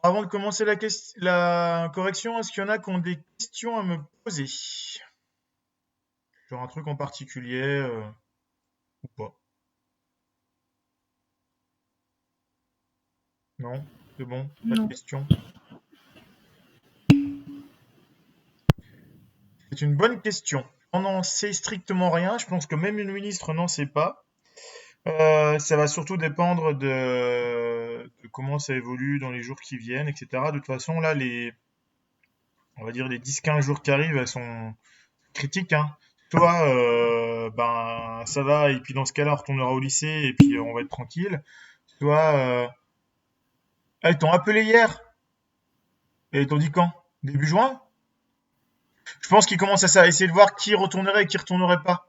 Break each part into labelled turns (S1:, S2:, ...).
S1: Avant de commencer la correction, est-ce qu'il y en a qui ont des questions à me poser? Genre un truc en particulier ou pas? Non? C'est bon? Pas de
S2: Non.
S1: questions? C'est une bonne question. On n'en sait strictement rien. Je pense que même le ministre n'en sait pas. Ça va surtout dépendre de comment ça évolue dans les jours qui viennent, etc. De toute façon, là, on va dire les 10-15 jours qui arrivent, elles sont critiques, hein. Soit, ben, ça va, et puis dans ce cas-là, on retournera au lycée, et puis on va être tranquille. Soit, ah, ils t'ont appelé hier, et ils t'ont dit quand? Début juin? Je pense qu'ils commencent à essayer de voir qui retournerait et qui retournerait pas.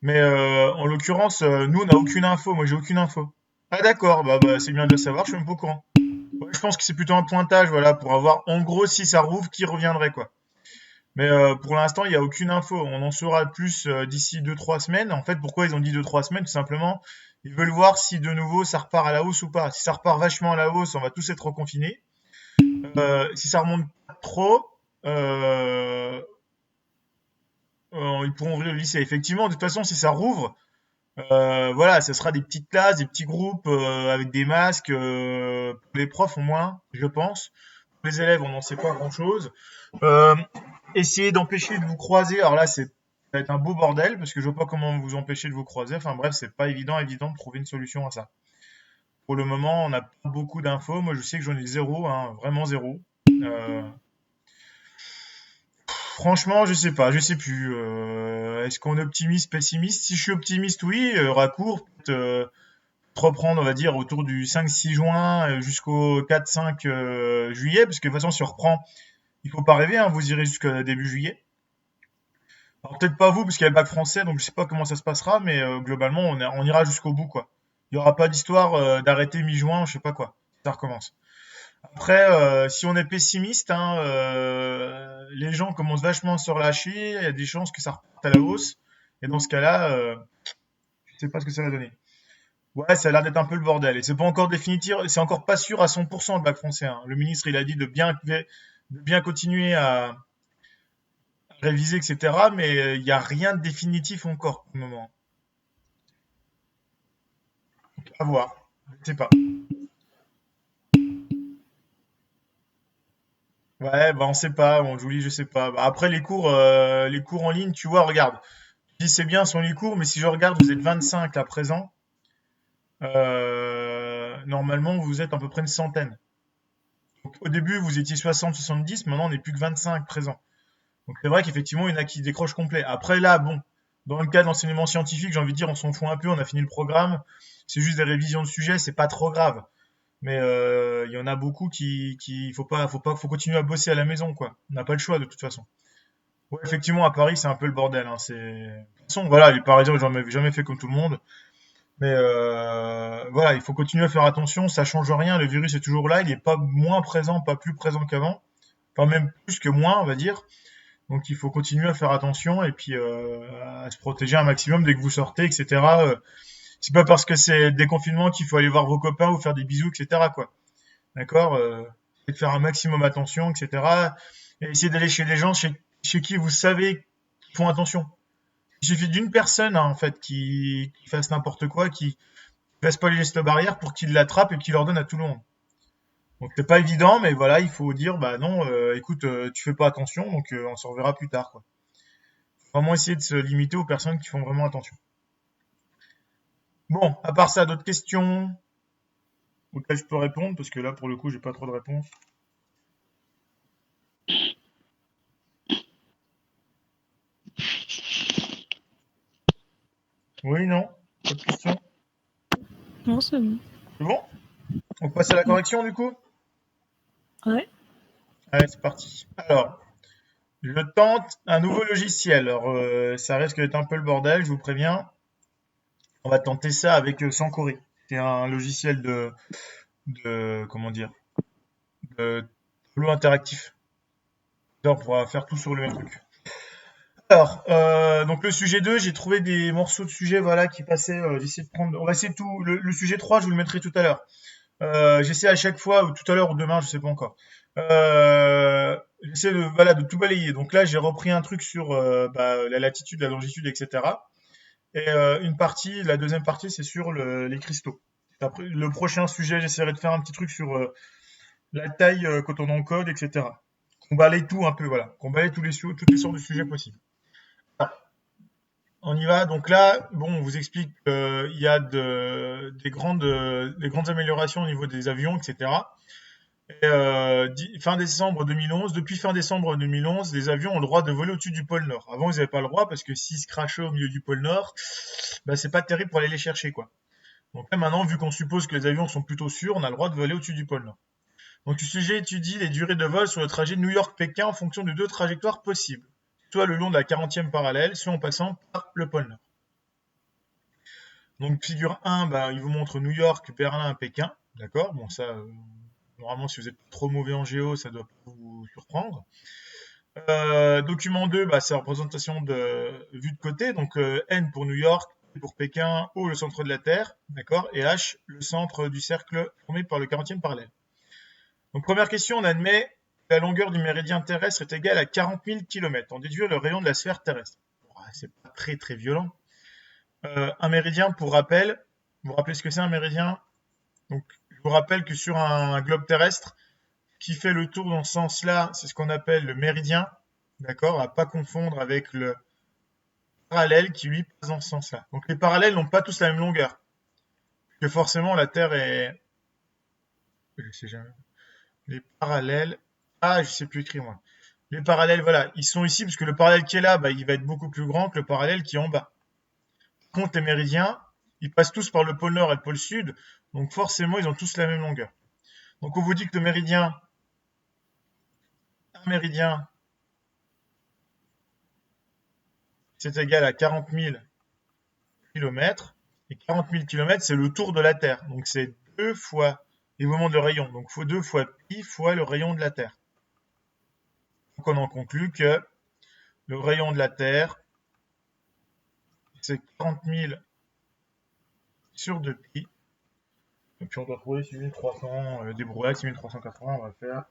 S1: Mais en l'occurrence, nous, on n'a aucune info. Moi, j'ai aucune info. Ah d'accord, bah c'est bien de le savoir, je suis même pas au courant. Ouais, je pense que c'est plutôt un pointage, voilà, pour avoir en gros si ça rouvre, qui reviendrait quoi. Mais pour l'instant, il n'y a aucune info. On en saura plus d'ici 2-3 semaines. En fait, pourquoi ils ont dit 2-3 semaines? Tout simplement, ils veulent voir si de nouveau ça repart à la hausse ou pas. Si ça repart vachement à la hausse, on va tous être reconfinés. Si ça remonte pas trop, euh, ils pourront ouvrir le lycée. Effectivement, de toute façon, si ça rouvre, voilà, ce sera des petites classes, des petits groupes avec des masques. Pour les profs au moins, je pense. Pour les élèves, on n'en sait pas grand-chose. Euh, Essayez d'empêcher de vous croiser. Alors là, ça va être un beau bordel parce que je vois pas comment vous empêcher de vous croiser. Enfin bref, c'est pas évident de trouver une solution à ça. Pour le moment, on n'a pas beaucoup d'infos. Moi, je sais que j'en ai zéro, hein, vraiment zéro. Euh, Franchement, je sais pas, je sais plus. Est-ce qu'on est optimiste, pessimiste? Si je suis optimiste, oui, raccourt, reprendre, on va dire, autour du 5-6 juin jusqu'au 4-5 juillet, parce que de toute façon, si on reprend, il faut pas rêver, hein, vous irez jusqu'à début juillet. Alors peut-être pas vous, parce qu'il y a le bac français, donc je sais pas comment ça se passera, mais globalement, on ira jusqu'au bout, quoi. Il y aura pas d'histoire d'arrêter mi-juin, je sais pas quoi. Ça recommence. Après, si on est pessimiste, hein, les gens commencent vachement à se relâcher, il y a des chances que ça reparte à la hausse, et dans ce cas-là, je sais pas ce que ça va donner. Ouais, ça a l'air d'être un peu le bordel. Et c'est pas encore définitif, c'est encore pas sûr à 100% le bac français, hein. Le ministre, il a dit de bien continuer à réviser, etc. Mais il n'y a rien de définitif encore pour le moment. À voir. Je sais pas. Ouais, bah on sait pas. Bon, Julie, je sais pas. Bah, après les cours en ligne, tu vois, regarde. Je dis c'est bien sont les cours, mais si je regarde, vous êtes 25 à présent. Normalement, vous êtes à peu près une centaine. Donc, au début, vous étiez 60-70, maintenant on n'est plus que 25 présents. Donc c'est vrai qu'effectivement, il y en a qui décrochent complet. Après là, bon, dans le cas de l'enseignement scientifique, j'ai envie de dire, on s'en fout un peu, on a fini le programme. C'est juste des révisions de sujets, c'est pas trop grave. Mais il y en a beaucoup qui faut continuer à bosser à la maison, quoi. On n'a pas le choix de toute façon. Ouais, effectivement, à Paris, c'est un peu le bordel, hein. De toute façon, voilà, les Parisiens, j'en ai jamais fait comme tout le monde. Mais voilà, il faut continuer à faire attention, ça change rien, le virus est toujours là, il n'est pas moins présent, pas plus présent qu'avant, enfin même plus que moins, on va dire. Donc il faut continuer à faire attention et puis à se protéger un maximum dès que vous sortez, etc. C'est pas parce que c'est déconfinement qu'il faut aller voir vos copains ou faire des bisous, etc. quoi. D'accord. Essayez de faire un maximum attention, etc. Et essayez d'aller chez des gens chez qui vous savez qu'ils font attention. Il suffit d'une personne, hein, en fait, qui fasse n'importe quoi, qui passe pas les gestes barrières pour qu'il l'attrape et qu'il leur donne à tout le monde. Donc c'est pas évident, mais voilà, il faut dire, bah non, écoute, tu fais pas attention, donc on se reverra plus tard, quoi. Vraiment essayer de se limiter aux personnes qui font vraiment attention. Bon, à part ça, d'autres questions auxquelles je peux répondre, parce que là, pour le coup, j'ai pas trop de réponses. Oui, non? Pas de questions?
S2: Non, c'est bon.
S1: C'est bon? On passe à la correction, du coup?
S2: Ouais.
S1: Allez, c'est parti. Alors, je tente un nouveau logiciel. Alors, ça risque d'être un peu le bordel, je vous préviens. On va tenter ça avec Sankori. C'est un logiciel comment dire, de tableau interactif. On pourra faire tout sur le même truc. Alors, donc le sujet 2, j'ai trouvé des morceaux de sujet voilà, qui passaient. J'essaie de prendre. On va essayer tout. Le sujet 3, je vous le mettrai tout à l'heure. J'essaie à chaque fois, ou tout à l'heure ou demain, je sais pas encore. J'essaie voilà, de tout balayer. Donc là, j'ai repris un truc sur la latitude, la longitude, etc. Et une partie, la deuxième partie, c'est sur les cristaux. Après, le prochain sujet, j'essaierai de faire un petit truc sur la taille quand on encode, etc. Qu'on balaye tout un peu, voilà. Qu'on balaye toutes les sortes de sujets possibles. On y va. Donc là, bon, on vous explique qu'il y a des grandes améliorations au niveau des avions, etc. Et, fin décembre 2011, depuis fin décembre 2011, les avions ont le droit de voler au-dessus du pôle Nord. Avant, ils n'avaient pas le droit parce que s'ils se crachaient au milieu du pôle Nord, bah, c'est pas terrible pour aller les chercher, quoi. Donc là, maintenant, vu qu'on suppose que les avions sont plutôt sûrs, on a le droit de voler au-dessus du pôle Nord. Donc le sujet étudie les durées de vol sur le trajet New York-Pékin en fonction de deux trajectoires possibles, soit le long de la 40e parallèle, soit en passant par le pôle Nord. Donc figure 1, bah, il vous montre New York, Berlin, Pékin. D'accord. Bon, ça, normalement, si vous êtes trop mauvais en géo, ça doit pas vous surprendre. Document 2, bah, c'est la représentation de vue de côté. Donc N pour New York, P pour Pékin, O le centre de la Terre, d'accord, et H le centre du cercle formé par le 40e parallèle. Donc première question, on admet que la longueur du méridien terrestre est égale à 40 000 km. On déduit le rayon de la sphère terrestre. Bon, c'est pas très très violent. Un méridien, pour rappel, vous vous rappelez ce que c'est un méridien? Donc, je vous rappelle que sur un globe terrestre qui fait le tour dans ce sens-là, c'est ce qu'on appelle le méridien, d'accord? À pas confondre avec le parallèle qui lui passe dans ce sens-là. Donc les parallèles n'ont pas tous la même longueur, que forcément la Terre est, je sais jamais. Les parallèles, je sais plus écrire moi. Les parallèles, voilà, ils sont ici parce que le parallèle qui est là, bah, il va être beaucoup plus grand que le parallèle qui est en bas. Par contre, les méridiens, ils passent tous par le pôle nord et le pôle sud, donc forcément, ils ont tous la même longueur. Donc, on vous dit que un méridien, c'est égal à 40 000 km, et 40 000 km, c'est le tour de la Terre. Donc, c'est 2 fois, il vous montre le rayon, donc il faut 2 fois pi fois le rayon de la Terre. Donc, on en conclut que le rayon de la Terre, c'est 40 000 sur 2 pi. Et puis on doit trouver 6300, débrouillard, 6380, on va faire.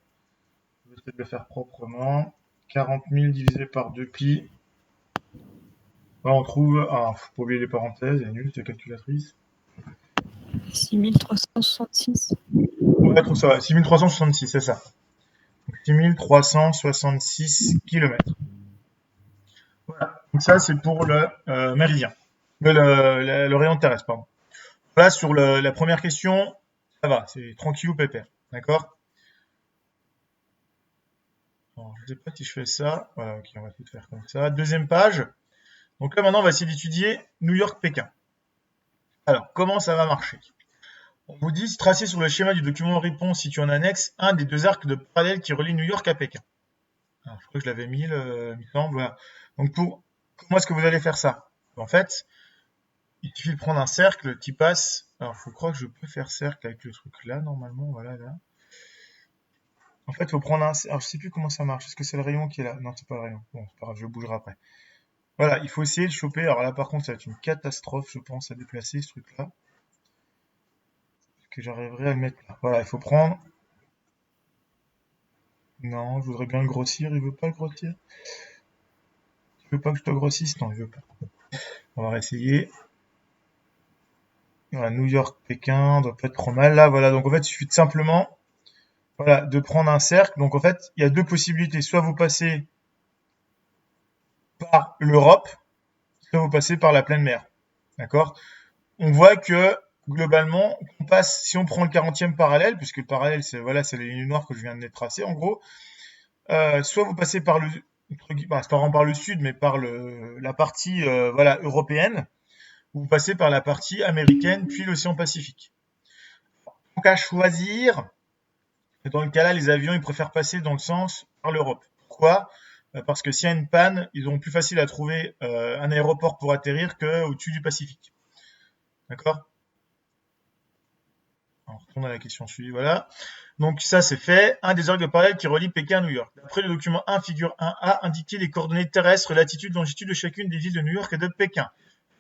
S1: Je vais essayer de le faire proprement. 40 000 divisé par 2 pi. Là, on trouve. Faut pas oublier les parenthèses, elle est nulle, cette calculatrice.
S2: 6366.
S1: Ouais, trouve ça, 6366, c'est ça. 6366 km. Voilà. Donc ça, c'est pour le méridien. Le rayon terrestre, pardon. Voilà, sur la première question, ça va, c'est tranquillou pépère. D'accord? Alors, je ne sais pas si je fais ça. Voilà, ok, on va essayer de faire comme ça. Deuxième page. Donc là, maintenant, on va essayer d'étudier New York-Pékin. Alors, comment ça va marcher? On vous dit, tracer sur le schéma du document réponse situé en annexe un des deux arcs de parallèle qui relient New York à Pékin. Alors, je crois que je l'avais mis, il me semble. Voilà. Donc, comment est-ce que vous allez faire ça? En fait, il suffit de prendre un cercle qui passe. Alors, je crois que je peux faire cercle avec le truc là, normalement. Voilà, là. En fait, il faut prendre un. Alors, je sais plus comment ça marche. Est-ce que c'est le rayon qui est là? Non, c'est pas le rayon. Bon, c'est pas grave, je bougerai après. Voilà, il faut essayer de choper. Alors là, par contre, ça va être une catastrophe, je pense, à déplacer ce truc-là. Est-ce que j'arriverai à le mettre là? Voilà, il faut prendre. Non, je voudrais bien le grossir. Il veut pas le grossir. Il veut pas que je te grossisse? Non, il veut pas. On va réessayer. Voilà, New York, Pékin, doit pas être trop mal. Là, voilà. Donc en fait, il suffit de simplement, voilà, de prendre un cercle. Donc en fait, il y a deux possibilités. Soit vous passez par l'Europe, soit vous passez par la pleine mer. D'accord? On voit que globalement, on passe, si on prend le 40e parallèle, puisque le parallèle, c'est voilà, c'est la ligne noire que je viens de tracer, en gros, soit vous passez par c'est pas vraiment par le sud, mais par la partie voilà, européenne, ou vous passez par la partie américaine, puis l'océan Pacifique. Donc à choisir, dans le cas-là, les avions, ils préfèrent passer dans le sens par l'Europe. Pourquoi? Parce que s'il y a une panne, ils ont plus facile à trouver un aéroport pour atterrir qu'au-dessus du Pacifique. D'accord? On retourne à la question suivante. Voilà. Donc ça, c'est fait. Un des arcs de parallèle qui relie Pékin à New York. D'après le document 1, figure 1A, indiquez les coordonnées terrestres, latitude, longitude de chacune des villes de New York et de Pékin.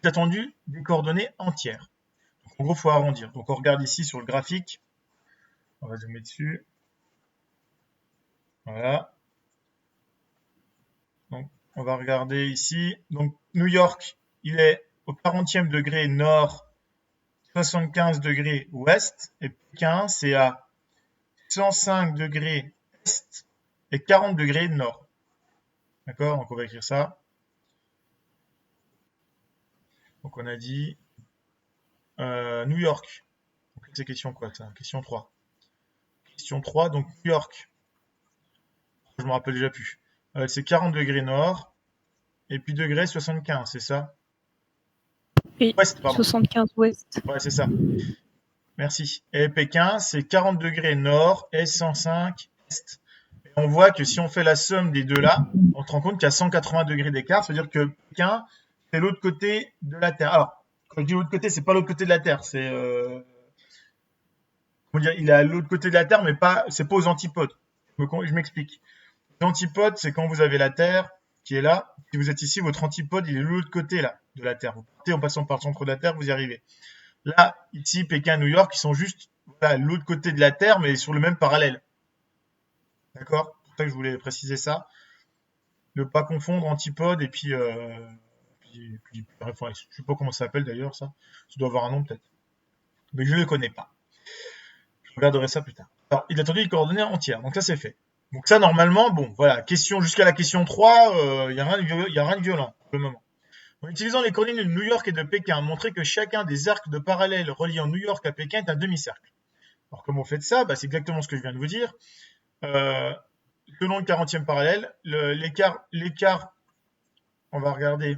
S1: C'est attendu des coordonnées entières. Donc, en gros, il faut arrondir. Donc on regarde ici sur le graphique. On va zoomer dessus. Voilà. Donc, on va regarder ici. Donc, New York, il est au 40e degré nord, 75 degrés ouest. Et Pékin, c'est à 105 degrés est et 40 degrés nord. D'accord? Donc, on va écrire ça. Donc, on a dit New York. Donc, c'est question quoi, ça? Question 3. Question 3, donc New York. Je me rappelle déjà plus. C'est 40 degrés nord. Et puis degrés 75, c'est ça?
S2: Oui,
S1: Ouest, pardon.
S2: 75 ouest.
S1: Ouais, c'est ça. Merci. Et Pékin, c'est 40 degrés nord et 105 est. Et on voit que si on fait la somme des deux là, on se rend compte qu'il y a 180 degrés d'écart. C'est-à-dire que Pékin, c'est l'autre côté de la Terre. Alors, quand je dis l'autre côté, c'est pas l'autre côté de la Terre. C'est, comment dire, il est à l'autre côté de la Terre, mais pas, c'est pas aux antipodes. Je m'explique. Les antipodes, c'est quand vous avez la Terre qui est là. Si vous êtes ici, votre antipode, il est de l'autre côté là de la Terre. Vous partez en passant par le centre de la Terre, vous y arrivez. Là, ici, Pékin, New York, ils sont juste voilà, l'autre côté de la Terre, mais sur le même parallèle. D'accord? C'est pour ça que je voulais préciser ça. Ne pas confondre antipode et puis, bref, ouais, je sais pas comment ça s'appelle d'ailleurs, ça. Ça doit avoir un nom peut-être. Mais je ne le connais pas. Je regarderai ça plus tard. Alors, il a attendu les coordonnées entières, donc ça c'est fait. Donc ça, normalement, bon, voilà, question jusqu'à la question 3, il n'y a rien de violent pour le moment. En utilisant les coordonnées de New York et de Pékin, montrer que chacun des arcs de parallèle reliant New York à Pékin est un demi-cercle. Alors comment on fait ça? Bah, c'est exactement ce que je viens de vous dire. Selon le 40e parallèle, l'écart, on va regarder,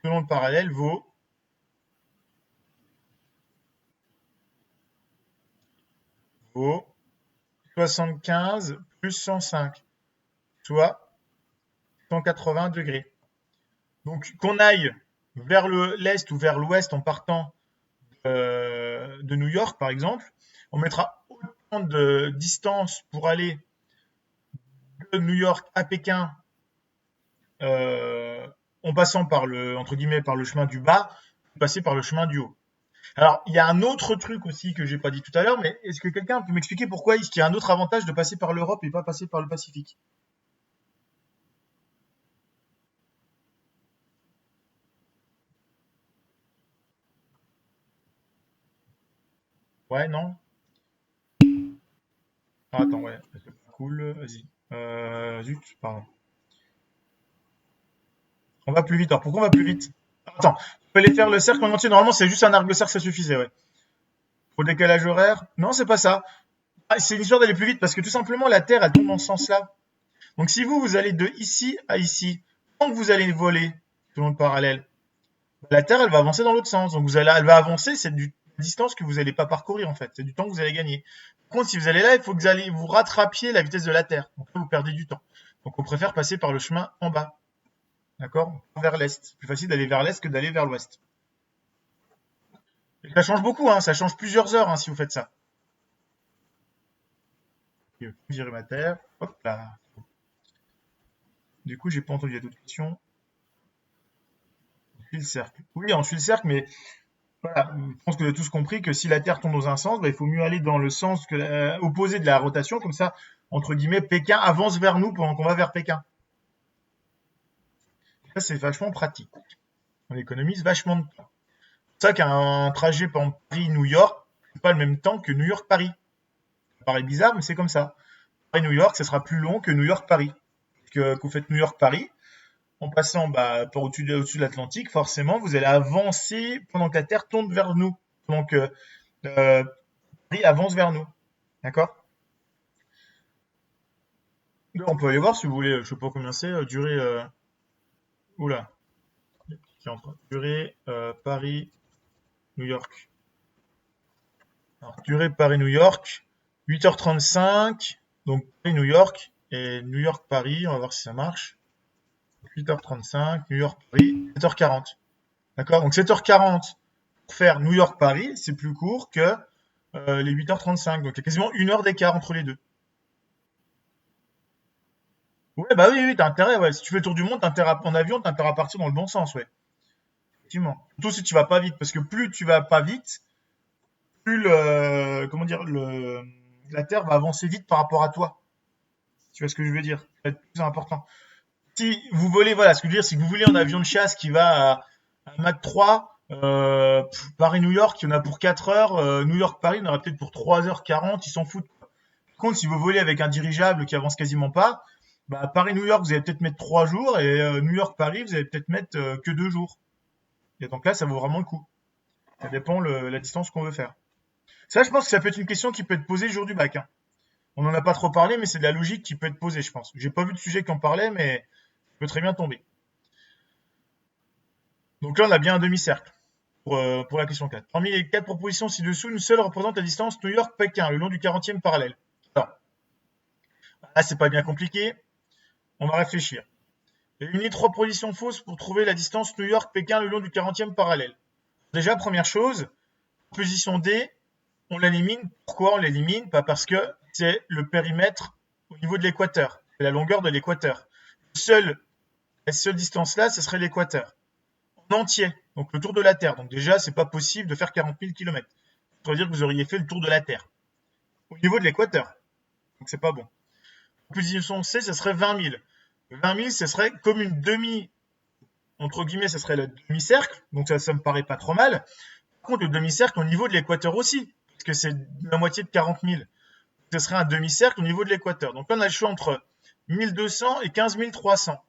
S1: selon le parallèle, vaut vaut 75 plus 105, soit 180 degrés. Donc qu'on aille vers l'est ou vers l'ouest en partant de New York, par exemple, on mettra autant de distance pour aller de New York à Pékin en passant par le, entre guillemets, par le chemin du bas, passer par le chemin du haut. Alors, il y a un autre truc aussi que j'ai pas dit tout à l'heure, mais est-ce que quelqu'un peut m'expliquer pourquoi est-ce qu'il y a un autre avantage de passer par l'Europe et pas passer par le Pacifique? Ouais, non? Ah, attends, ouais, c'est pas cool, vas-y. Zut, pardon. On va plus vite. Alors, pourquoi on va plus vite? Attends, il fallait faire le cercle en entier. Normalement, c'est juste un arc de cercle, ça suffisait, ouais. Pour le décalage horaire? Non, c'est pas ça. Ah, c'est une histoire d'aller plus vite parce que tout simplement, la Terre, elle tourne dans ce sens-là. Donc, si vous allez de ici à ici, tant que vous allez voler selon le parallèle, la Terre, elle va avancer dans l'autre sens. Donc, elle va avancer, c'est du distance que vous n'allez pas parcourir, en fait. C'est du temps que vous allez gagner. Par contre, si vous allez là, il faut que vous rattrapiez la vitesse de la Terre. Donc là, vous perdez du temps. Donc, on préfère passer par le chemin en bas. D'accord? Vers l'est. C'est plus facile d'aller vers l'est que d'aller vers l'ouest. Ça change beaucoup, hein. Ça change plusieurs heures, hein, si vous faites ça. Gérer ma terre. Hop là. Du coup, j'ai pas entendu. Il y a d'autres questions. On suit le cercle. Oui, on suit le cercle, mais voilà. Je pense que vous avez tous compris que si la Terre tourne dans un sens, bah, il faut mieux aller dans le sens opposé de la rotation. Comme ça, entre guillemets, Pékin avance vers nous pendant qu'on va vers Pékin. Ça, c'est vachement pratique. On économise vachement de temps. C'est pour ça qu'un trajet par Paris-New York, c'est pas le même temps que New York-Paris. Ça paraît bizarre, mais c'est comme ça. Paris-New York, ça sera plus long que New York-Paris. Que vous faites New York-Paris, en passant par au-dessus de l'Atlantique, forcément, vous allez avancer pendant que la Terre tourne vers nous. Pendant que Paris avance vers nous. D'accord? On peut aller voir si vous voulez, je sais pas combien c'est, durée. Oula, durée Paris-New York. Alors, durée Paris-New York, 8h35, donc Paris-New York, et New York-Paris, on va voir si ça marche. 8h35, New York-Paris, 7h40. D'accord? Donc 7h40 pour faire New York-Paris, c'est plus court que les 8h35. Donc il y a quasiment une heure d'écart entre les deux. Ouais, bah oui, t'as intérêt, ouais. Si tu fais le tour du monde, en avion, t'as intérêt à partir dans le bon sens, ouais. Effectivement. Surtout si tu vas pas vite, parce que plus tu vas pas vite, plus comment dire, la Terre va avancer vite par rapport à toi. Tu vois ce que je veux dire? Ça va être plus important. Si vous volez, voilà, ce que je veux dire, c'est que vous voulez un avion de chasse qui va à Mach 3, Paris-New York, il y en a pour 4 heures, New York-Paris, il y en aura peut-être pour 3h40, ils s'en foutent. Par contre, si vous volez avec un dirigeable qui avance quasiment pas, bah, Paris-New York, vous allez peut-être mettre 3 jours, et New York-Paris, vous allez peut-être mettre que 2 jours. Et donc là, ça vaut vraiment le coup. Ça dépend la distance qu'on veut faire. Ça, je pense que ça peut être une question qui peut être posée le jour du bac, hein. On n'en a pas trop parlé, mais c'est de la logique qui peut être posée, je pense. J'ai pas vu de sujet qui en parlait, mais ça peut très bien tomber. Donc là, on a bien un demi-cercle pour la question 4. Parmi les 4 propositions ci-dessous, une seule représente la distance New York-Pékin, le long du 40e parallèle. Alors, là, c'est pas bien compliqué. On va réfléchir. Réunir 3 propositions fausses pour trouver la distance New York-Pékin le long du 40e parallèle. Déjà, première chose, position D, on l'élimine. Pourquoi on l'élimine? Pas parce que c'est le périmètre au niveau de l'équateur. C'est la longueur de l'équateur. La seule distance là, ce serait l'équateur. En entier. Donc le tour de la Terre. Donc déjà, c'est pas possible de faire 40 000 km. Ça veut dire que vous auriez fait le tour de la Terre. Au niveau de l'équateur. Donc c'est pas bon. Position C, ce serait 20 000. 20 000, ce serait comme une demi, entre guillemets, ce serait le demi-cercle. Donc ça me paraît pas trop mal. Par contre, le demi-cercle au niveau de l'équateur aussi. Parce que c'est la moitié de 40 000. Ce serait un demi-cercle au niveau de l'équateur. Donc là, on a le choix entre 1200 et 15 300.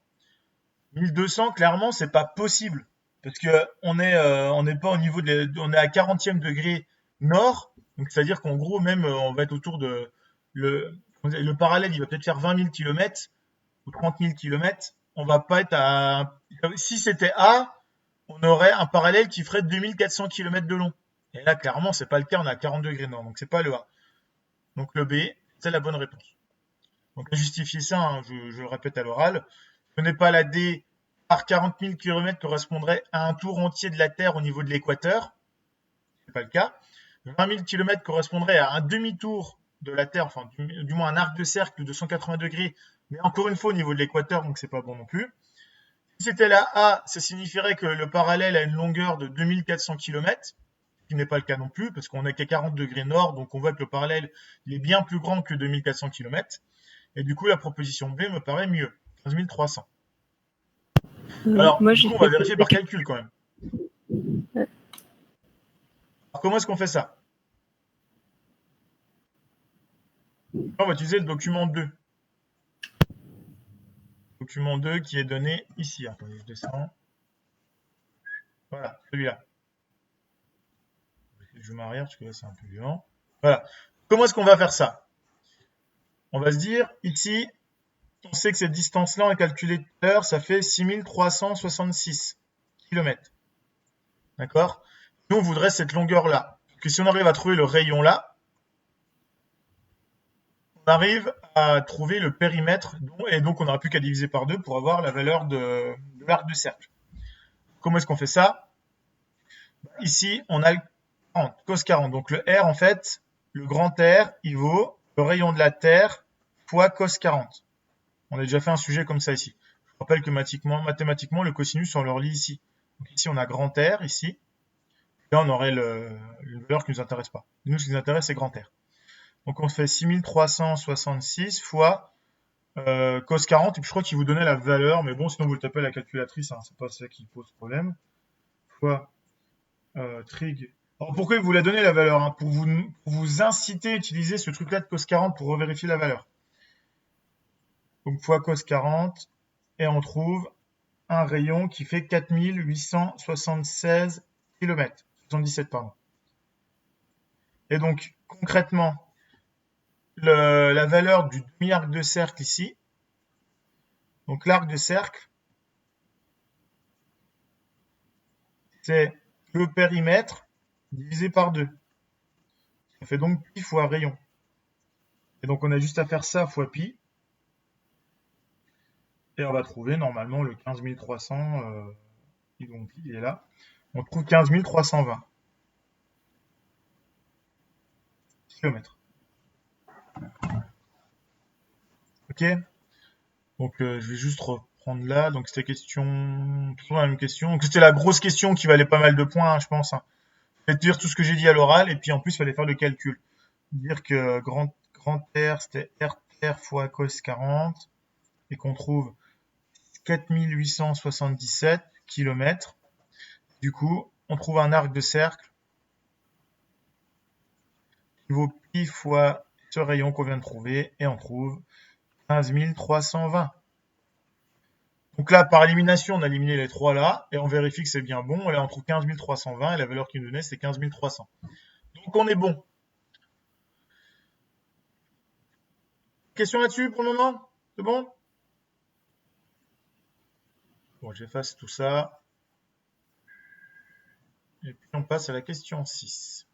S1: 1200, clairement, c'est pas possible. Parce que on n'est pas au niveau on est à 40e degré nord. Donc, c'est-à-dire qu'en gros, même, on va être autour de, le parallèle, il va peut-être faire 20 000 km ou 30 000 km. On va pas être si c'était A, on aurait un parallèle qui ferait 2400 km de long. Et là, clairement, c'est pas le cas, on est à 40 degrés nord. Donc, c'est pas le A. Donc, le B, c'est la bonne réponse. Donc, à justifier ça, hein, je le répète à l'oral. Ce n'est pas la D par 40 000 km correspondrait à un tour entier de la Terre au niveau de l'équateur. Ce n'est pas le cas. 20 000 km correspondrait à un demi-tour de la Terre, enfin du moins un arc de cercle de 180 degrés, mais encore une fois au niveau de l'équateur, donc c'est pas bon non plus. Si c'était la A, ça signifierait que le parallèle a une longueur de 2400 km, ce qui n'est pas le cas non plus, parce qu'on n'est qu'à 40 degrés nord, donc on voit que le parallèle il est bien plus grand que 2400 km. Et du coup, la proposition B me paraît mieux, 15 300. Alors,
S2: Moi,
S1: du
S2: j'ai
S1: coup, on va
S2: fait
S1: vérifier par calcul quand même.
S2: Ouais.
S1: Alors, comment est-ce qu'on fait ça? On va utiliser le document 2. Document 2 qui est donné ici. Attendez, je descends. Voilà, celui-là. Je m'arrière parce que là, c'est un peu violent. Voilà. Comment est-ce qu'on va faire ça? On va se dire, ici, on sait que cette distance-là, on a calculé tout à l'heure, ça fait 6366 km. D'accord? Nous, on voudrait cette longueur-là. Parce que si on arrive à trouver le rayon là, on arrive à trouver le périmètre, et donc on n'aura plus qu'à diviser par 2 pour avoir la valeur de l'arc de cercle. Comment est-ce qu'on fait ça? Ici, on a le 40, cos 40. Donc le R, en fait, le grand R, il vaut le rayon de la Terre fois cos 40. On a déjà fait un sujet comme ça ici. Je rappelle que mathématiquement, le cosinus, on le relie ici. Donc ici, on a grand R, ici. Là, on aurait une valeur qui ne nous intéresse pas. Nous, ce qui nous intéresse, c'est grand R. Donc on fait 6366 fois cos 40. Et puis je crois qu'il vous donnait la valeur, mais bon, sinon vous le tapez à la calculatrice, hein, c'est pas ça qui pose problème. Fois trig. Alors pourquoi il vous l'a donné la valeur, hein? Pour vous inciter à utiliser ce truc-là de cos 40 pour revérifier la valeur. Donc fois cos 40, et on trouve un rayon qui fait 4876 km. 77, pardon. Et donc, concrètement, la valeur du demi-arc de cercle ici, donc l'arc de cercle, c'est le périmètre divisé par 2. Ça fait donc pi fois rayon. Et donc on a juste à faire ça fois pi. Et on va trouver normalement le 15 300, il est là. On trouve 15 320 km. Ok? Donc je vais juste reprendre là. Donc c'était toujours la même question. Donc c'était la grosse question qui valait pas mal de points, hein, je pense, hein. vais te dire tout ce que j'ai dit à l'oral, et puis en plus, il fallait faire le calcul. Dire que grand R, c'était RR fois cos 40, et qu'on trouve 4877 km. Du coup, on trouve un arc de cercle qui vaut pi fois ce rayon qu'on vient de trouver, et on trouve 15 320. Donc là, par élimination, on a éliminé les trois là, et on vérifie que c'est bien bon. Et là, on trouve 15 320, et la valeur qu'il nous donnait, c'est 15 300. Donc on est bon. Question là-dessus pour le moment? C'est bon? Bon, j'efface tout ça. Et puis on passe à la question 6.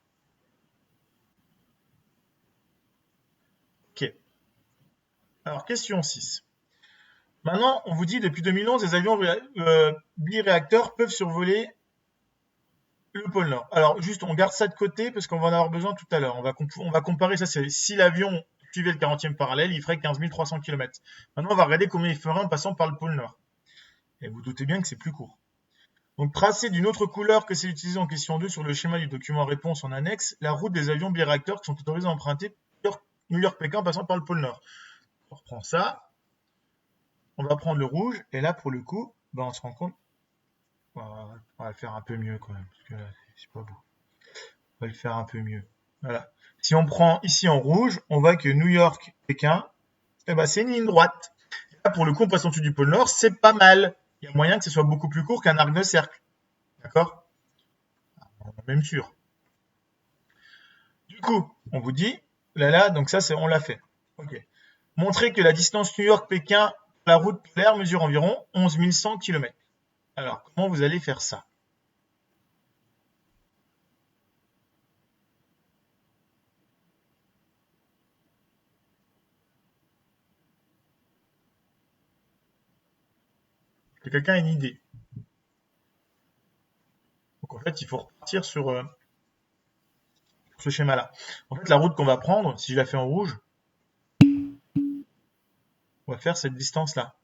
S1: Ok. Alors, question 6. Maintenant, on vous dit, depuis 2011, les avions biréacteurs peuvent survoler le pôle Nord. Alors, juste, on garde ça de côté parce qu'on va en avoir besoin tout à l'heure. On va comparer ça. Si l'avion suivait le 40e parallèle, il ferait 15 300 km. Maintenant, on va regarder combien il ferait en passant par le pôle Nord. Et vous doutez bien que c'est plus court. Donc, tracé d'une autre couleur que celle utilisée en question 2 sur le schéma du document réponse en annexe, la route des avions biréacteurs qui sont autorisés à emprunter New York-Pékin en passant par le pôle Nord. On reprend ça. On va prendre le rouge. Et là, pour le coup, ben, on se rend compte. On va le faire un peu mieux quand même. Parce que là, c'est pas beau. On va le faire un peu mieux. Voilà. Si on prend ici en rouge, on voit que New York, Pékin, eh ben, c'est une ligne droite. Et là, pour le coup, on passe en dessous du pôle Nord, c'est pas mal. Il y a moyen que ce soit beaucoup plus court qu'un arc de cercle. D'accord? Même sûr. Du coup, on vous dit, là, donc ça, on l'a fait. Ok. Montrer que la distance New York-Pékin, la route polaire, mesure environ 11 100 km. Alors, comment vous allez faire ça? Que quelqu'un a une idée? Donc en fait, il faut repartir sur ce schéma-là. En fait, la route qu'on va prendre, si je la fais en rouge, on va faire cette distance-là.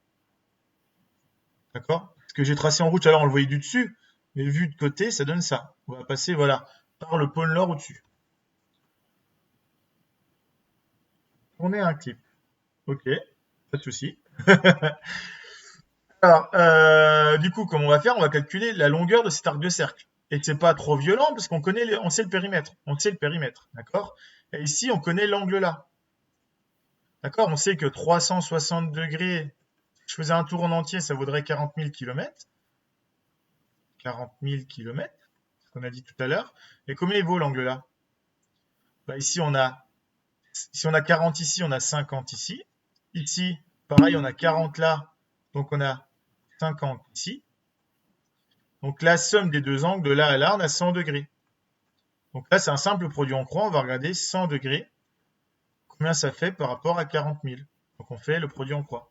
S1: D'accord? Ce que j'ai tracé en rouge, tout à l'heure, on le voyait du dessus, mais vu de côté, ça donne ça. On va passer, voilà, par le pôle Nord au-dessus. On est un clip. Ok, pas de souci. Alors, du coup, comment on va faire? On va calculer la longueur de cet arc de cercle. Et c'est pas trop violent parce qu'on connaît, on sait le périmètre. On sait le périmètre, d'accord? Et ici, on connaît l'angle là. D'accord? On sait que 360 degrés, si je faisais un tour en entier, ça vaudrait 40 000 km. 40 000 km, ce qu'on a dit tout à l'heure. Et combien il vaut l'angle là? Bah ici, si on a 40 ici, on a 50 ici. Ici, pareil, on a 40 là, donc on a 50 ici. Donc la somme des deux angles, de là à là, on a 100 degrés. Donc là, c'est un simple produit en croix. On va regarder 100 degrés. Combien ça fait par rapport à 40 000? Donc on fait le produit en croix.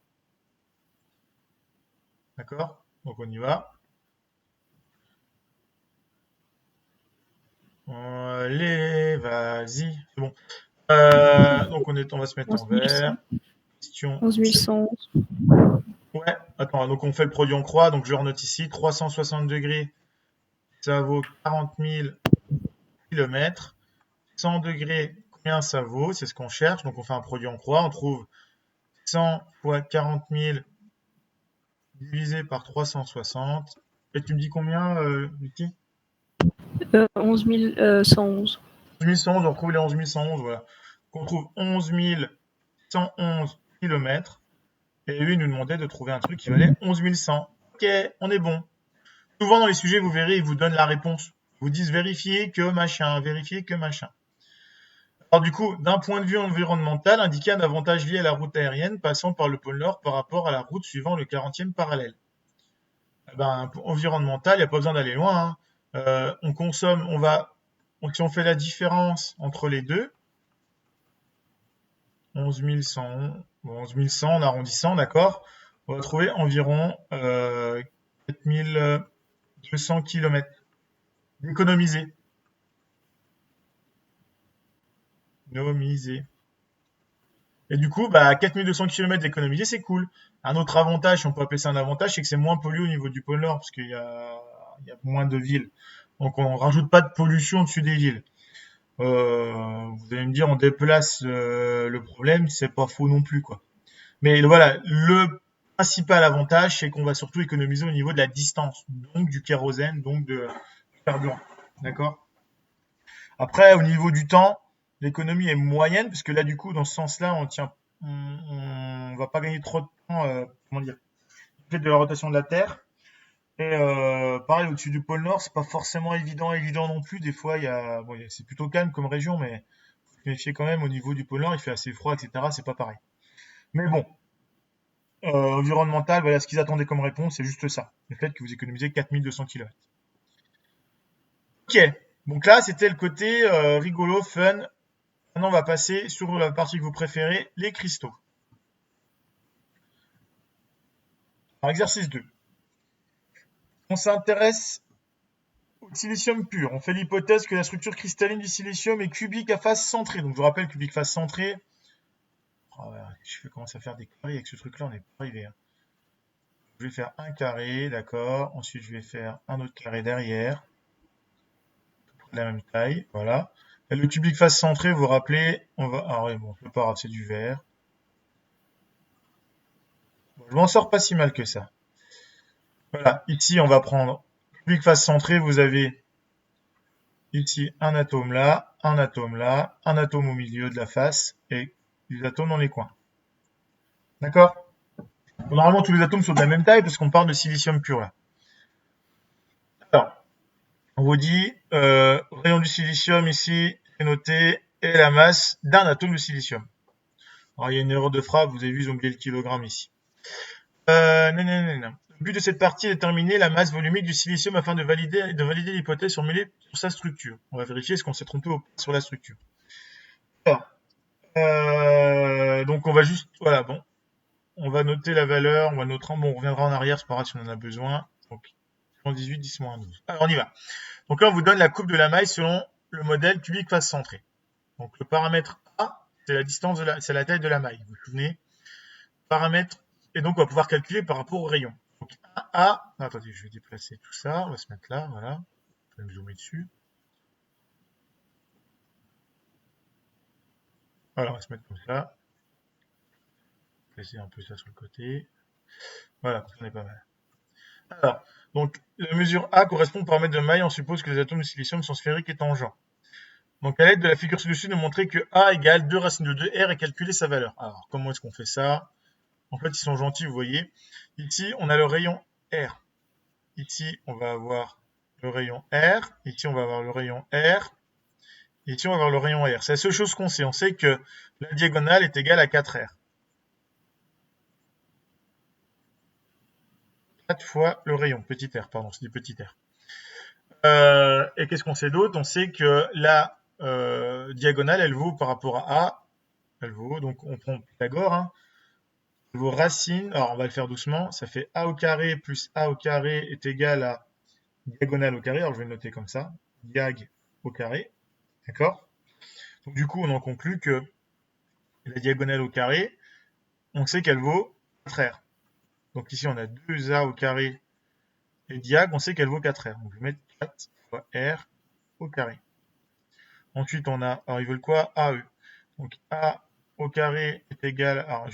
S1: D'accord? Donc on y va. Allez, vas-y. C'est bon. Donc on va se mettre en
S2: 11 100.
S1: vert. Question.
S2: 11 111.
S1: Ouais, attends, donc on fait le produit en croix. Donc je renote ici 360 degrés. Ça vaut 40 000 km. 100 degrés, combien ça vaut? C'est ce qu'on cherche. Donc on fait un produit en croix. On trouve 100 fois 40 000 divisé par 360. Et tu me dis combien, Lucie?
S2: 11 111.
S1: 11 111, on trouve les 11 111, voilà. Donc on trouve 11 111 km. Et lui, il nous demandait de trouver un truc qui valait 11 100. Ok, on est bon. Souvent dans les sujets, vous verrez, ils vous donnent la réponse. Ils vous disent vérifier que machin, vérifier que machin. Alors du coup, d'un point de vue environnemental, indiquer un avantage lié à la route aérienne passant par le pôle Nord par rapport à la route suivant le 40e parallèle. Eh ben, environnemental, il n'y a pas besoin d'aller loin, hein. On consomme, si on fait la différence entre les deux, 11 100, bon, 11 100 en arrondissant, d'accord, on va trouver environ 4200 km d'économiser. Économiser. Et du coup, bah, 4200 km d'économiser, c'est cool. Un autre avantage, si on peut appeler ça un avantage, c'est que c'est moins pollué au niveau du pôle Nord, parce qu'il y a moins de villes. Donc on rajoute pas de pollution au-dessus des villes. Vous allez me dire, on déplace le problème, c'est pas faux non plus, quoi. Mais voilà, le principal avantage, c'est qu'on va surtout économiser au niveau de la distance, donc du kérosène, donc du carburant. D'accord? Après, au niveau du temps, l'économie est moyenne, parce que là, du coup, dans ce sens-là, on va pas gagner trop de temps, comment dire, du fait de la rotation de la Terre. Et pareil, au-dessus du pôle Nord, c'est pas forcément évident non plus. Des fois, c'est plutôt calme comme région, mais faut se méfier quand même. Au niveau du pôle Nord, il fait assez froid, etc. C'est pas pareil. Mais bon, environnemental, voilà ce qu'ils attendaient comme réponse, c'est juste ça. Le fait que vous économisez 4200 km. Ok, donc là, c'était le côté rigolo, fun. Maintenant, on va passer sur la partie que vous préférez, les cristaux. Alors, exercice 2. On s'intéresse au silicium pur. On fait l'hypothèse que la structure cristalline du silicium est cubique à face centrée. Donc, je vous rappelle, cubique face centrée. Oh, ouais, je commence à faire des carrés avec ce truc-là, on n'est pas arrivé, hein. Je vais faire un carré, d'accord. Ensuite, je vais faire un autre carré derrière, de la même taille, voilà. Et le cubique face centré, vous vous rappelez, on va. Ah ouais, bon, c'est pas grave, c'est du verre. Bon, je m'en sors pas si mal que ça. Voilà, ici, on va prendre cubique face centré. Vous avez ici un atome là, un atome là, un atome au milieu de la face et des atomes dans les coins. D'accord? Bon, normalement, tous les atomes sont de la même taille parce qu'on parle de silicium pur là. Alors, on vous dit, rayon du silicium ici, c'est noté, et la masse d'un atome de silicium. Alors, il y a une erreur de frappe, vous avez vu, ils ont oublié le kilogramme ici. Non, non, non, non. Le but de cette partie est de déterminer la masse volumique du silicium afin de valider l'hypothèse formulée sur sa structure. On va vérifier ce qu'on s'est trompé sur la structure. Alors, donc on va juste, voilà, bon, on va noter la valeur, on va noter, bon, on reviendra en arrière, c'est pas grave si on en a besoin. Donc, 118, 10 moins 12. Alors, on y va. Donc là, on vous donne la coupe de la maille selon le modèle cubique face centré. Donc le paramètre A, c'est la distance c'est la taille de la maille. Vous vous souvenez? Paramètre, et donc on va pouvoir calculer par rapport au rayon. Donc A, attendez, je vais déplacer tout ça, on va se mettre là, voilà. Je vais me zoomer dessus. Voilà, on va se mettre comme ça. Placer un peu ça sur le côté. Voilà, on est pas mal. Alors, donc la mesure A correspond au paramètre de maille, on suppose que les atomes de silicium sont sphériques et tangents. Donc à l'aide de la figure ci-dessus, nous montrer que A égale 2 racines de 2R et calculer sa valeur. Alors, comment est-ce qu'on fait ça? En fait, ils sont gentils, vous voyez. Ici, on a le rayon R. Ici, on va avoir le rayon R. Ici, on va avoir le rayon R. Ici, on va avoir le rayon R. C'est la seule chose qu'on sait. On sait que la diagonale est égale à 4R. 4 fois le rayon, petit r, pardon, c'est du petit r. Et qu'est-ce qu'on sait d'autre? On sait que la diagonale, elle vaut par rapport à A, elle vaut, donc on prend Pythagore, hein, elle vaut racine, alors on va le faire doucement, ça fait A au carré plus A au carré est égal à diagonale au carré, alors je vais le noter comme ça, diag au carré, d'accord? Donc du coup, on en conclut que la diagonale au carré, on sait qu'elle vaut 4R. Donc ici, on a 2A au carré et diag, on sait qu'elle vaut 4R. Donc je vais mettre 4 fois R au carré. Ensuite, on a, alors ils veulent quoi? AE. Donc A au carré est égal à,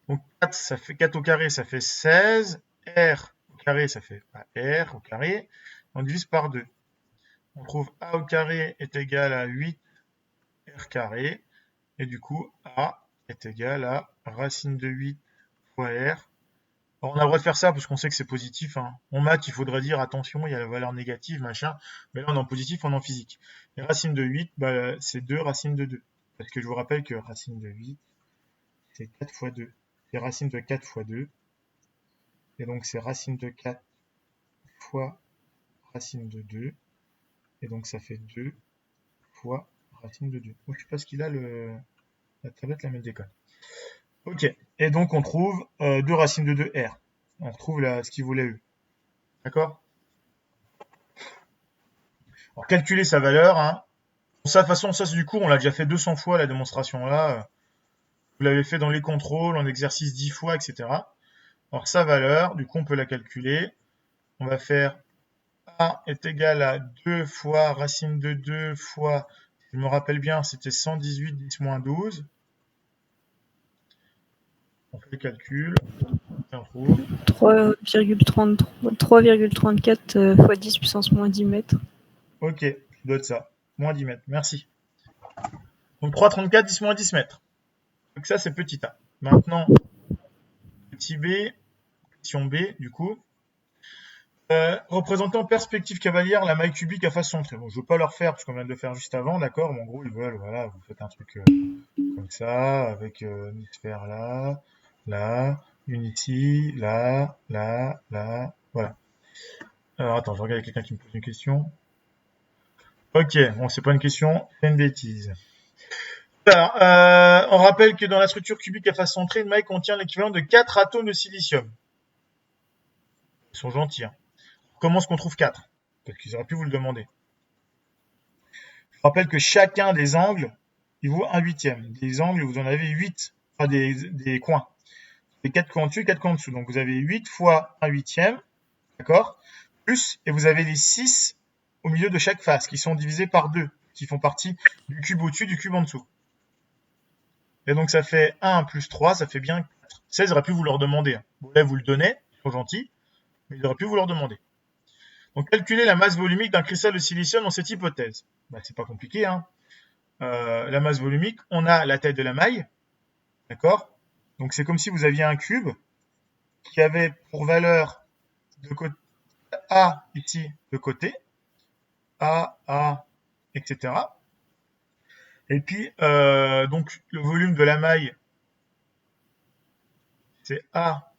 S1: donc 4, ça fait 4 au carré, ça fait 16. R au carré, ça fait R au carré. On divise par 2. On trouve A au carré est égal à 8 R carré. Et du coup, A est égal à racine de 8 fois R. Alors, on a le droit de faire ça parce qu'on sait que c'est positif, hein. En maths, il faudrait dire attention, il y a la valeur négative, machin. Mais là, on est en positif, on est en physique. Et racine de 8, bah, c'est 2 racine de 2. Parce que je vous rappelle que racine de 8, c'est 4 fois 2. C'est racine de 4 fois 2. Et donc, c'est racine de 4 fois racine de 2. Et donc, ça fait 2 fois racine de 2. Donc, je sais pas ce qu'il a, la tablette, la même déconne. Ok. Et donc, on trouve 2 racines de 2 R. On retrouve ce qu'il voulait eu. D'accord? Alors, calculer sa valeur, hein. Ça, de toute façon, ça, c'est du coup, on l'a déjà fait 200 fois, la démonstration là. Vous l'avez fait dans les contrôles, en exercice 10 fois, etc. Alors, sa valeur, du coup, on peut la calculer. on va faire A est égal à 2 fois racine de 2 fois, je me rappelle bien, c'était 118 10 moins 12. On fait le calcul, on trouve.
S2: 3,34 fois 10 puissance moins 10 mètres.
S1: Ok, je dois être ça. Moins 10 mètres, merci. Donc 3,34 10 moins 10 mètres. Donc ça, c'est petit a. Maintenant, petit b, question B, du coup. Représentant perspective cavalière la maille cubique à face centrée. Bon, je ne veux pas leur faire parce qu'on vient de le faire juste avant, d'accord. Mais en gros, ils veulent, voilà, vous faites un truc comme ça, avec une sphère là, là, une ici, là, là, là, voilà. Alors attends, je regarde, il y a quelqu'un qui me pose une question. Ok, bon, c'est pas une question, c'est une bêtise. Alors, on rappelle que dans la structure cubique à face centrée, une maille contient l'équivalent de 4 atomes de silicium. Ils sont gentils, hein. Comment est-ce qu'on trouve 4? Parce qu'ils auraient pu vous le demander. Je rappelle que chacun des angles, il vaut un huitième. Des angles, vous en avez 8, enfin des coins. Les 4 coins au-dessus, 4 coins en dessous. Donc vous avez 8 fois un huitième, d'accord? Plus, et vous avez les 6 au milieu de chaque face, qui sont divisés par 2, qui font partie du cube au-dessus, du cube en dessous. Et donc ça fait 1 plus 3, ça fait bien 4. 16, j'aurais pu vous leur demander. Bon, là, vous le donnez, ils sont gentils, mais ils auraient pu vous leur demander. Donc calculer la masse volumique d'un cristal de silicium dans cette hypothèse. Bah, c'est pas compliqué, hein. La masse volumique, on a la taille de la maille, d'accord? Donc c'est comme si vous aviez un cube qui avait pour valeur de côté A ici de côté, A, etc. Et puis donc le volume de la maille, c'est A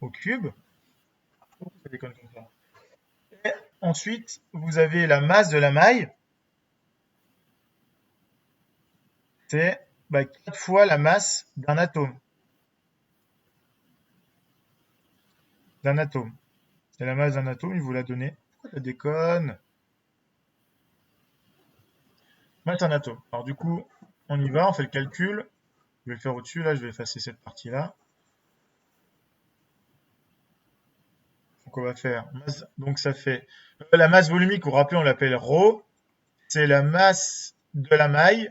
S1: au cube. Ça déconne comme ça. Et ensuite, vous avez la masse de la maille, c'est 4 fois la masse d'un atome. Et la masse d'un atome, il vous l'a donné. Pourquoi ça déconne? Masse d'un atome. Alors du coup, on y va, on fait le calcul. Je vais le faire au-dessus, là, je vais effacer cette partie-là. Donc on va faire masse, donc ça fait la masse volumique, vous vous rappelez, on l'appelle ρ, c'est la masse de la maille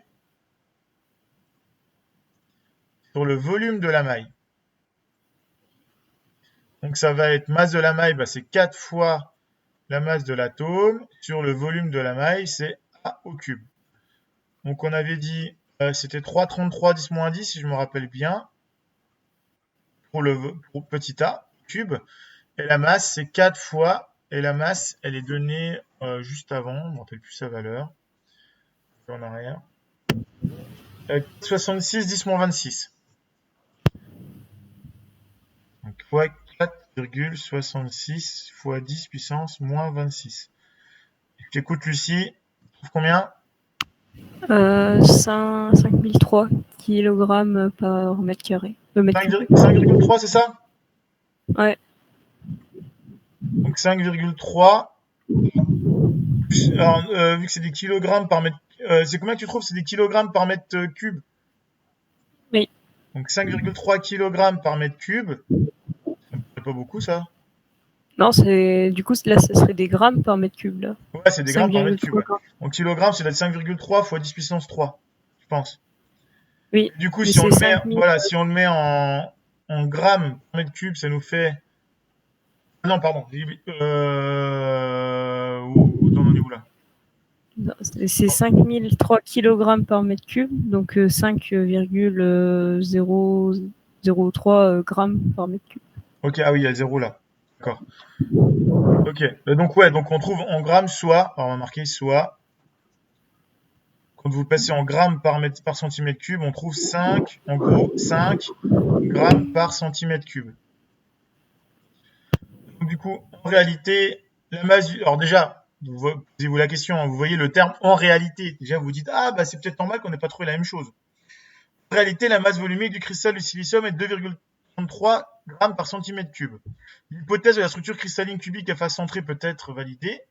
S1: sur le volume de la maille. Donc ça va être masse de la maille, c'est 4 fois la masse de l'atome sur le volume de la maille, c'est A au cube. Donc on avait dit c'était 3,33 10 moins 10 si je me rappelle bien pour petit a cube, et la masse c'est 4 fois, et la masse elle est donnée juste avant, je ne me rappelle plus sa valeur, en arrière. 66 10 moins 26. Donc fois 4,66 fois 10 puissance moins 26. Je t'écoute Lucie, tu trouves combien?
S2: 5003 kg par mètre carré. Mètre cube.
S1: 5,3 c'est ça?
S2: Ouais.
S1: Donc 5,3. Alors, vu que c'est des kilogrammes par mètre... c'est combien que tu trouves? C'est des kilogrammes par mètre cube?
S2: Oui.
S1: Donc 5,3 kg par mètre cube. Ça me paraît pas beaucoup ça?
S2: Non, c'est du coup là, ce serait des grammes par mètre cube là.
S1: Ouais, c'est des grammes par mètre cube. Ouais.
S2: 5,3
S1: Donc kilogramme, c'est d'être 5,3 fois 10 puissance 3, je pense.
S2: Oui.
S1: Du coup,
S2: Mais
S1: si on le
S2: c'est
S1: met,
S2: 5000.
S1: voilà, si on le met en grammes par mètre cube, ça nous fait. Ah non, pardon. On en est où là?
S2: C'est 5003 kg par mètre cube, donc 5,003 grammes par mètre cube.
S1: Ok, ah oui, il y a 0 là. D'accord. Ok. Donc ouais, donc on trouve en grammes soit, alors on va marquer soit, quand vous passez en grammes par centimètre cube, on trouve 5, en gros, 5 grammes par centimètre cube. Donc du coup, en réalité, la masse alors déjà, posez-vous la question, hein, vous voyez le terme en réalité. Déjà, vous vous dites, ah, c'est peut-être normal qu'on n'ait pas trouvé la même chose. En réalité, la masse volumique du cristal du silicium est de 2,33 grammes par centimètre cube. L'hypothèse de la structure cristalline cubique à face centrée peut être validée?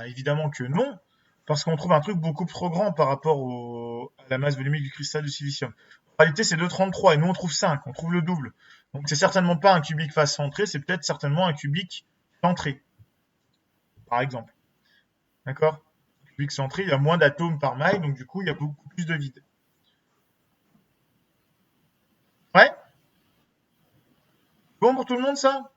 S1: Évidemment que non, parce qu'on trouve un truc beaucoup trop grand par rapport à la masse volumique du cristal du silicium. En réalité, c'est 2,33 et nous on trouve 5, on trouve le double. Donc c'est certainement pas un cubique face centré, c'est peut-être certainement un cubique centré, par exemple. D'accord? Vu que centré, il y a moins d'atomes par maille, donc du coup, il y a beaucoup plus de vide. Ouais? Bon pour tout le monde, ça?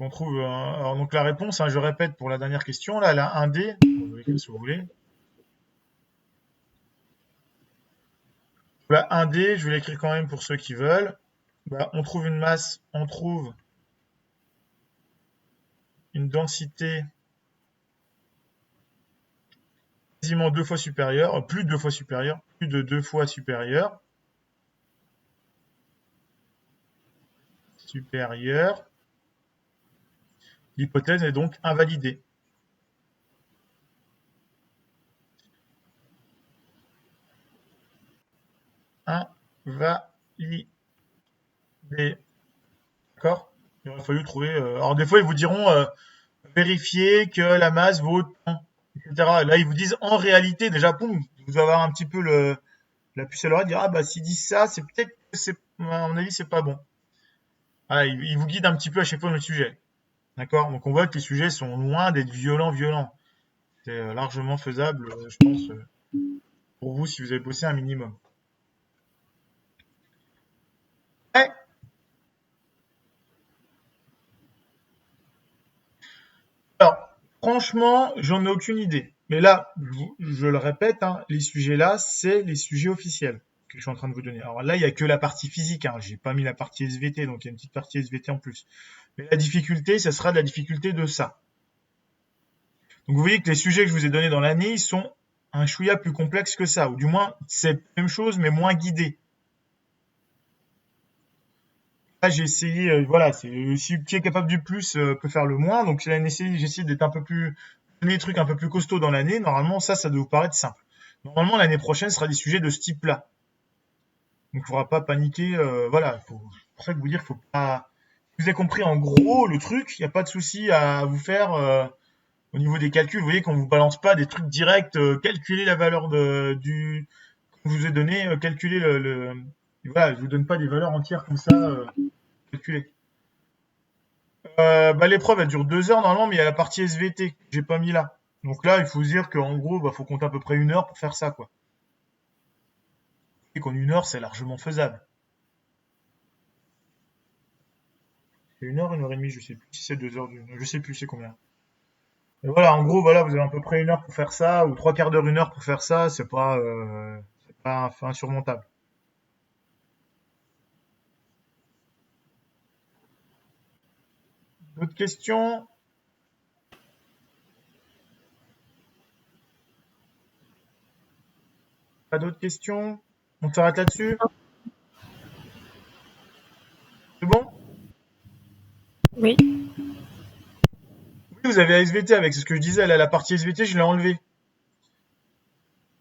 S1: On trouve, alors, donc la réponse, hein, je répète pour la dernière question, là, la 1D, vous pouvez écrire si vous voulez. La 1D, je vais l'écrire quand même pour ceux qui veulent. Bah, on trouve une masse, on trouve une densité quasiment 2 fois supérieure, plus de 2 fois supérieure, plus de 2 fois supérieure. Supérieure. L'hypothèse est donc invalidée. Invalidée. D'accord? Il aurait fallu trouver. Alors, des fois, ils vous diront vérifier que la masse vaut tant, etc. Là, ils vous disent en réalité, déjà, poum, vous allez avoir un petit peu la puce à l'oreille, dire ah bah s'ils disent ça, c'est peut-être que c'est, à mon avis, c'est pas bon. Voilà, ils vous guident un petit peu à chaque fois dans le sujet. D'accord? Donc on voit que les sujets sont loin d'être violents. C'est largement faisable, je pense, pour vous si vous avez bossé un minimum. Ouais. Alors, franchement, j'en ai aucune idée. Mais là, je le répète, hein, les sujets là, c'est les sujets officiels que je suis en train de vous donner. Alors là, il y a que la partie physique, hein. J'ai pas mis la partie SVT, donc il y a une petite partie SVT en plus. Mais la difficulté, ça sera de la difficulté de ça. Donc vous voyez que les sujets que je vous ai donnés dans l'année, ils sont un chouïa plus complexes que ça, ou du moins c'est la même chose mais moins guidé. Là j'ai essayé, voilà, si qui est capable du plus peut faire le moins, donc j'ai essayé d'être un peu plus, donner des trucs un peu plus costauds dans l'année. Normalement ça doit vous paraître simple. Normalement l'année prochaine sera des sujets de ce type-là. Donc il ne faudra pas paniquer, voilà, c'est pour ça que vous dire, faut pas. Si vous avez compris en gros le truc, il n'y a pas de souci à vous faire. Au niveau des calculs, vous voyez qu'on vous balance pas des trucs directs, calculer la valeur du que je vous ai donné, calculer voilà, je vous donne pas des valeurs entières comme ça, calculées. Bah, l'épreuve elle dure 2 heures normalement, mais il y a la partie SVT que j'ai pas mis là. Donc là, il faut se dire qu'en gros, bah, faut compter à peu près 1 heure pour faire ça, quoi. Et qu'en 1 heure, c'est largement faisable. C'est 1 heure, 1 heure et demie, je sais plus si c'est 2 heures, je sais plus c'est combien. Et voilà, en gros, voilà, vous avez à peu près 1 heure pour faire ça, ou 3 quarts d'heure, 1 heure pour faire ça, c'est pas insurmontable. D'autres questions? Pas d'autres questions? On s'arrête là-dessus? C'est bon?
S2: Oui.
S1: Oui, vous avez SVT avec, c'est ce que je disais, là, la partie SVT, je l'ai enlevée.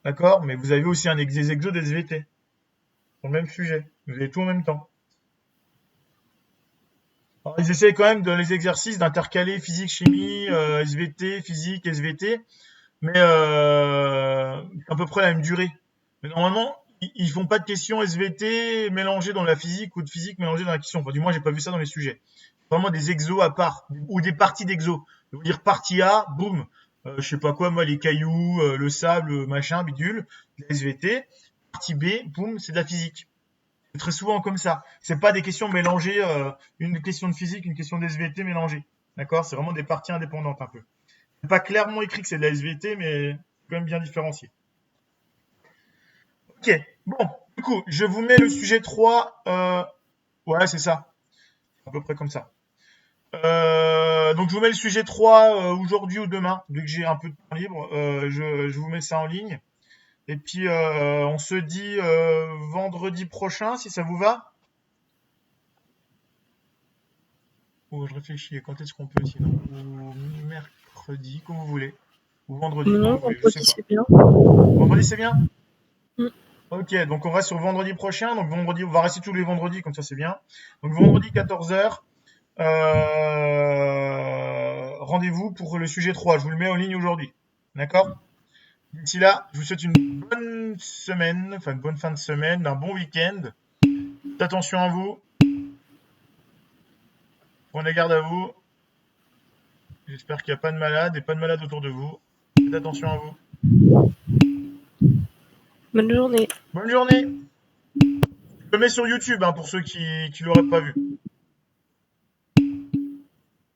S1: D'accord? Mais vous avez aussi des exos d'SVT. Sur le même sujet. Vous avez tout en même temps. Alors, ils essayent quand même dans les exercices d'intercaler physique, chimie, SVT, physique, SVT, mais à peu près la même durée. Mais normalement, ils font pas de questions SVT mélangées dans la physique ou de physique mélangées dans la question. Enfin, du moins, j'ai pas vu ça dans les sujets. Vraiment des exos à part ou des parties d'exos. Je veux dire partie A, boum, je sais pas quoi, moi les cailloux, le sable, machin, bidule, de la SVT. Partie B, boum, c'est de la physique. C'est très souvent comme ça. C'est pas des questions mélangées, une question de physique, une question de SVT mélangée. D'accord? C'est vraiment des parties indépendantes un peu. C'est pas clairement écrit que c'est de la SVT, mais quand même bien différencié. Ok, bon, du coup, je vous mets le sujet 3. Ouais, c'est ça, à peu près comme ça. Donc je vous mets le sujet 3 aujourd'hui ou demain, dès que j'ai un peu de temps libre. Je vous mets ça en ligne. Et puis on se dit vendredi prochain, si ça vous va. Oh, je réfléchis, quand est-ce qu'on peut sinon? Ou mercredi, comme vous voulez. Ou vendredi, comme
S2: Non,
S1: vous voulez, je sais
S2: vendredi,
S1: pas.
S2: c'est bien.
S1: Vendredi, c'est bien?
S2: Mm.
S1: Ok, donc on reste sur vendredi prochain. Donc vendredi, on va rester tous les vendredis, comme ça c'est bien. Donc vendredi 14h, rendez-vous pour le sujet 3. Je vous le mets en ligne aujourd'hui. D'accord? D'ici là, je vous souhaite une bonne semaine, enfin une bonne fin de semaine, un bon week-end. Faites attention à vous. Prenez garde à vous. J'espère qu'il n'y a pas de malades et pas de malades autour de vous. Faites attention à vous.
S2: Bonne journée.
S1: Bonne journée. Je le mets sur YouTube hein, pour ceux qui l'auraient pas vu.